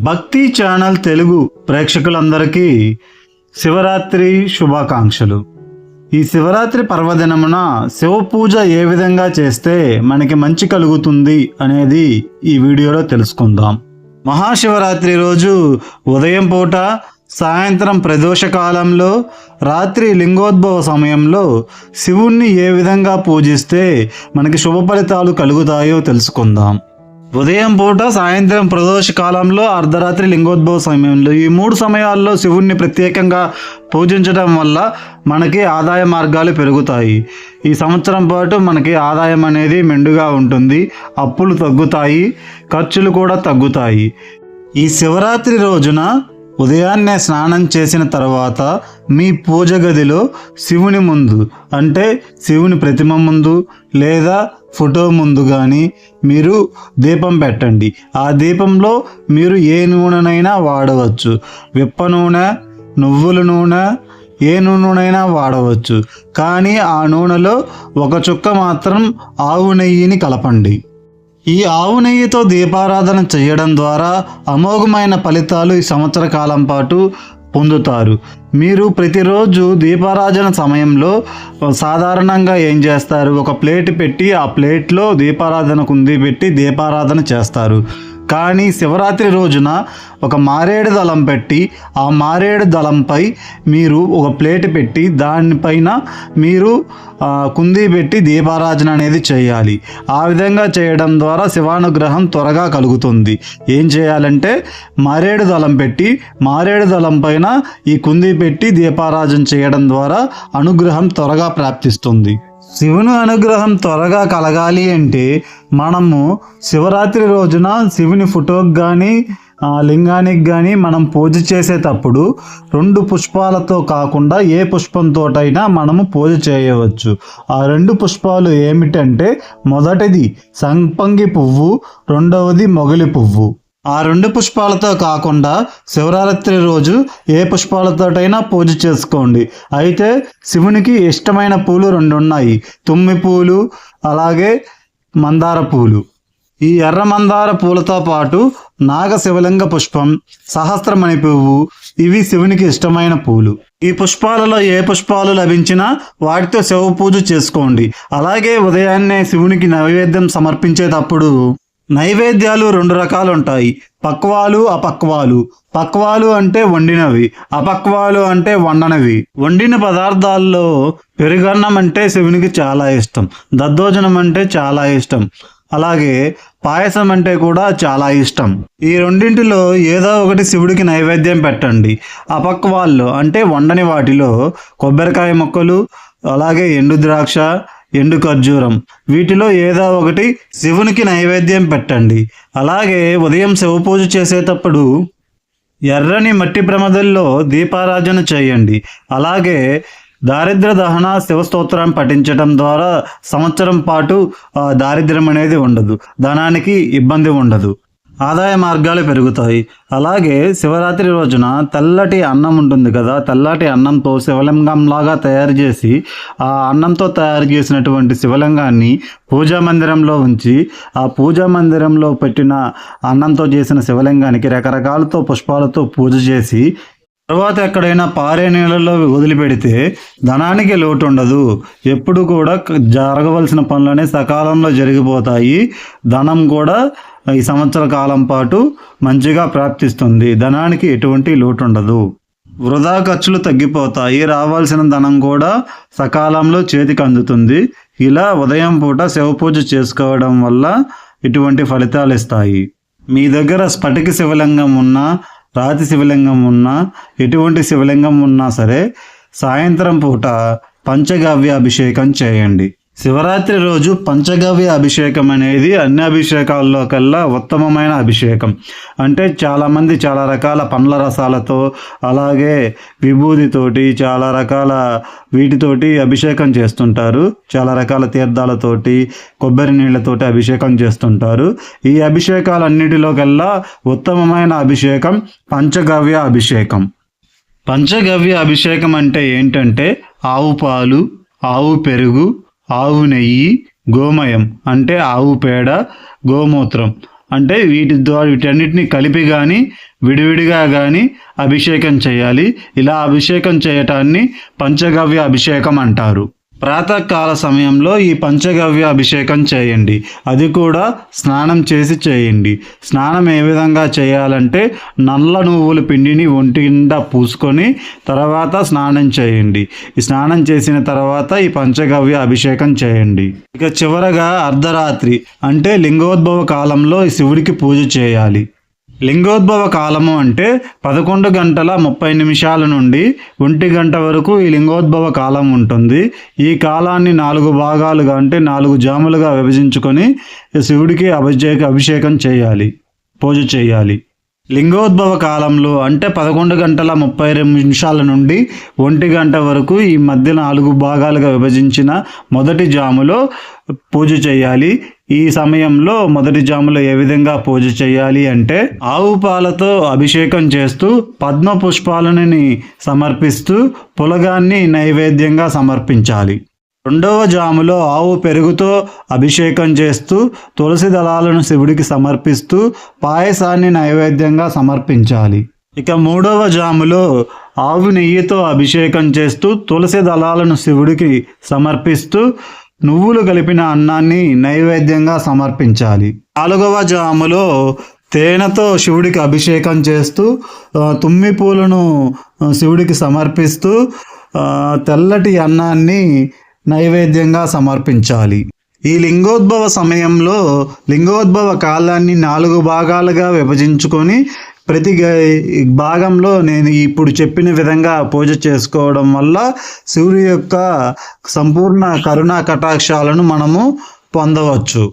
భక్తి ఛానల్ తెలుగు ప్రేక్షకులందరికీ శివరాత్రి శుభాకాంక్షలు. ఈ శివరాత్రి పర్వదినమున శివ పూజ ఏ విధంగా చేస్తే మనకి మంచి కలుగుతుంది అనేది ఈ వీడియోలో తెలుసుకుందాం. మహాశివరాత్రి రోజు ఉదయం పూట, సాయంత్రం ప్రదోష కాలంలో, రాత్రి లింగోద్భవ సమయంలో శివుణ్ణి ఏ విధంగా పూజిస్తే మనకి శుభ ఫలితాలు కలుగుతాయో తెలుసుకుందాం. ఉదయం పూట, సాయంత్రం ప్రదోష కాలంలో, అర్ధరాత్రి లింగోద్భవ సమయంలో ఈ 3 సమయాల్లో శివుణ్ణి ప్రత్యేకంగా పూజించడం వల్ల మనకి ఆదాయ మార్గాలు పెరుగుతాయి. ఈ సంవత్సరం పాటు మనకి ఆదాయం అనేది మెండుగా ఉంటుంది, అప్పులు తగ్గుతాయి, ఖర్చులు కూడా తగ్గుతాయి. ఈ శివరాత్రి రోజున ఉదయాన్నే స్నానం చేసిన తర్వాత మీ పూజ గదిలో శివుని ముందు, అంటే శివుని ప్రతిమ ముందు లేదా ఫోటో ముందు కానీ మీరు దీపం పెట్టండి. ఆ దీపంలో మీరు ఏ నూనెనైనా వాడవచ్చు. విప్ప నూనె, నువ్వుల నూనె, ఏ నూనెనైనా వాడవచ్చు. కానీ ఆ నూనెలో ఒక చుక్క మాత్రం ఆవు నెయ్యిని కలపండి. ఈ ఆవు నెయ్యితో దీపారాధన చేయడం ద్వారా అమోఘమైన ఫలితాలు ఈ సంవత్సర కాలం పాటు పొందుతారు. మీరు ప్రతిరోజు దీపారాధన సమయంలో సాధారణంగా ఏం చేస్తారు, ఒక ప్లేట్ పెట్టి ఆ ప్లేట్లో దీపారాధన కుంది పెట్టి దీపారాధన చేస్తారు. కానీ శివరాత్రి రోజున ఒక మారేడు దళం పెట్టి ఆ మారేడు దళంపై మీరు ఒక ప్లేట్ పెట్టి దానిపైన మీరు కుంది పెట్టి దీపారాధన అనేది చేయాలి. ఆ విధంగా చేయడం ద్వారా శివానుగ్రహం త్వరగా కలుగుతుంది. ఏం చేయాలంటే మారేడు దళం పెట్టి మారేడు దళం పైన ఈ కుంది పెట్టి దీపారాధన చేయడం ద్వారా అనుగ్రహం త్వరగా ప్రాప్తిస్తుంది. శివుని అనుగ్రహం త్వరగా కలగాలి అంటే మనము శివరాత్రి రోజున శివుని ఫోటోకి కానీ లింగానికి కానీ మనం పూజ చేసేటప్పుడు 2 పుష్పాలతో కాకుండా ఏ పుష్పంతోటైనా మనము పూజ చేయవచ్చు. ఆ 2 పుష్పాలు ఏమిటంటే, మొదటిది సంపంగి పువ్వు, రెండవది మొగలి పువ్వు. ఆ 2 పుష్పాలతో కాకుండా శివరాత్రి రోజు ఏ పుష్పాలతోటైనా పూజ చేసుకోండి. అయితే శివునికి ఇష్టమైన పూలు 2 ఉన్నాయి, తుమ్మి పూలు అలాగే మందార పూలు. ఈ ఎర్ర మందార పూలతో పాటు నాగ శివలింగ పుష్పం, సహస్రమణి పువ్వు, ఇవి శివునికి ఇష్టమైన పూలు. ఈ పుష్పాలలో ఏ పుష్పాలు లభించినా వాటితో శివ పూజ చేసుకోండి. అలాగే ఉదయాన్నే శివునికి నైవేద్యం సమర్పించేటప్పుడు నైవేద్యాలు 2 రకాలు ఉంటాయి, పక్వాలు, అపక్వాలు. పక్వాలు అంటే వండినవి, అపక్వాలు అంటే వండనవి. వండిన పదార్థాల్లో పెరుగన్నం అంటే శివునికి చాలా ఇష్టం, దద్దోజనం అంటే చాలా ఇష్టం, అలాగే పాయసం అంటే కూడా చాలా ఇష్టం. ఈ రెండింటిలో ఏదో ఒకటి శివుడికి నైవేద్యం పెట్టండి. అపక్వాల్లో అంటే వండని వాటిలో కొబ్బరికాయ ముక్కలు, అలాగే ఎండు ద్రాక్ష, ఎండు ఖర్జూరం, వీటిలో ఏదో ఒకటి శివునికి నైవేద్యం పెట్టండి. అలాగే ఉదయం శివ పూజ చేసేటప్పుడు ఎర్రని మట్టి ప్రమదల్లో దీపారాధన చేయండి. అలాగే దారిద్ర్య దహన శివస్తోత్రం పఠించడం ద్వారా సంవత్సరం పాటు దారిద్ర్యం అనేది ఉండదు, ధనానికి ఇబ్బంది ఉండదు, ఆదాయ మార్గాలు పెరుగుతాయి. అలాగే శివరాత్రి రోజున తెల్లటి అన్నం ఉంటుంది కదా, తెల్లటి అన్నంతో శివలింగంలాగా తయారు చేసి ఆ అన్నంతో తయారు చేసినటువంటి శివలింగాన్ని పూజా మందిరంలో ఉంచి ఆ పూజా మందిరంలో పెట్టిన అన్నంతో చేసిన శివలింగానికి రకరకాలతో పుష్పాలతో పూజ చేసి తర్వాత ఎక్కడైనా పారే నీళ్ళలో వదిలిపెడితే ధనానికి లోటు ఉండదు. ఎప్పుడు కూడా జరగవలసిన పనులనే సకాలంలో జరిగిపోతాయి. ధనం కూడా ఈ సంవత్సర కాలం పాటు మంచిగా ప్రాప్తిస్తుంది. ధనానికి ఎటువంటి లోటు ఉండదు, వృధా ఖర్చులు తగ్గిపోతాయి, రావాల్సిన ధనం కూడా సకాలంలో చేతికి అందుతుంది. ఇలా ఉదయం పూట శివ పూజ చేసుకోవడం వల్ల ఇటువంటి ఫలితాలు ఇస్తాయి. మీ దగ్గర స్ఫటిక శివలింగం ఉన్నా, రాతి శివలింగం ఉన్నా, ఎటువంటి శివలింగం ఉన్నా సరే సాయంత్రం పూట పంచగవ్య అభిషేకం చేయండి. శివరాత్రి రోజు పంచగవ్య అభిషేకం అనేది అన్ని అభిషేకాల్లో కల్లా ఉత్తమమైన అభిషేకం. అంటే చాలామంది చాలా రకాల పండ్ల రసాలతో, అలాగే విభూతితోటి, చాలా రకాల వీటితోటి అభిషేకం చేస్తుంటారు. చాలా రకాల తీర్థాలతోటి, కొబ్బరి నీళ్ళతోటి అభిషేకం చేస్తుంటారు. ఈ అభిషేకాలన్నిటిలో కల్లా ఉత్తమమైన అభిషేకం పంచగవ్య అభిషేకం. పంచగవ్య అభిషేకం అంటే ఏంటంటే ఆవు పాలు, ఆవు పెరుగు, ఆవు నెయ్యి, గోమయం అంటే ఆవు పేడ, గోమూత్రం, అంటే వీటన్నిటిని కలిపి కానీ విడివిడిగా కానీ అభిషేకం చేయాలి. ఇలా అభిషేకం చేయటాన్ని పంచగవ్య అభిషేకం అంటారు. ప్రాతకాల సమయంలో ఈ పంచగవ్య అభిషేకం చేయండి. అది కూడా స్నానం చేసి చేయండి. స్నానం ఏ విధంగా చేయాలంటే నల్ల నువ్వుల పిండిని ఒంటి నిండా పూసుకొని తర్వాత స్నానం చేయండి. ఈ స్నానం చేసిన తర్వాత ఈ పంచగవ్య అభిషేకం చేయండి. ఇక చివరగా అర్ధరాత్రి అంటే లింగోద్భవ కాలంలో ఈ శివుడికి పూజ చేయాలి. లింగోద్భవ కాలము అంటే 11:30 నుండి 1 గంట వరకు ఈ లింగోద్భవ కాలం ఉంటుంది. ఈ కాలాన్ని 4 భాగాలుగా అంటే 4 జాములుగా విభజించుకొని శివుడికి అభిషేకం చేయాలి, పూజ చేయాలి. లింగోద్భవ కాలంలో అంటే 11:30 నుండి 1 గంట వరకు ఈ మధ్య 4 భాగాలుగా విభజించిన మొదటి జాములో పూజ చేయాలి. ఈ సమయంలో మొదటి జాములో ఏ విధంగా పూజ చేయాలి అంటే ఆవు పాలతో అభిషేకం చేస్తూ పద్మ పుష్పాలని సమర్పిస్తూ పులగాన్ని నైవేద్యంగా సమర్పించాలి. రెండవ జాములో ఆవు పెరుగుతో అభిషేకం చేస్తూ తులసి దళాలను శివుడికి సమర్పిస్తూ పాయసాన్ని నైవేద్యంగా సమర్పించాలి. ఇక మూడవ జాములో ఆవు నెయ్యితో అభిషేకం చేస్తూ తులసి దళాలను శివుడికి సమర్పిస్తూ నువ్వులు కలిపిన అన్నాన్ని నైవేద్యంగా సమర్పించాలి. నాలుగవ జాములో తేనెతో శివుడికి అభిషేకం చేస్తూ తుమ్మి పూలను శివుడికి సమర్పిస్తూ తెల్లటి అన్నాన్ని నైవేద్యంగా సమర్పించాలి. ఈ లింగోద్భవ సమయంలో లింగోద్భవ కాలాన్ని 4 భాగాలుగా విభజించుకొని ప్రతి భాగంలో నేను ఇప్పుడు చెప్పిన విధంగా పూజ చేసుకోవడం వల్ల శివుడి యొక్క సంపూర్ణ కరుణా కటాక్షాలను మనము పొందవచ్చు.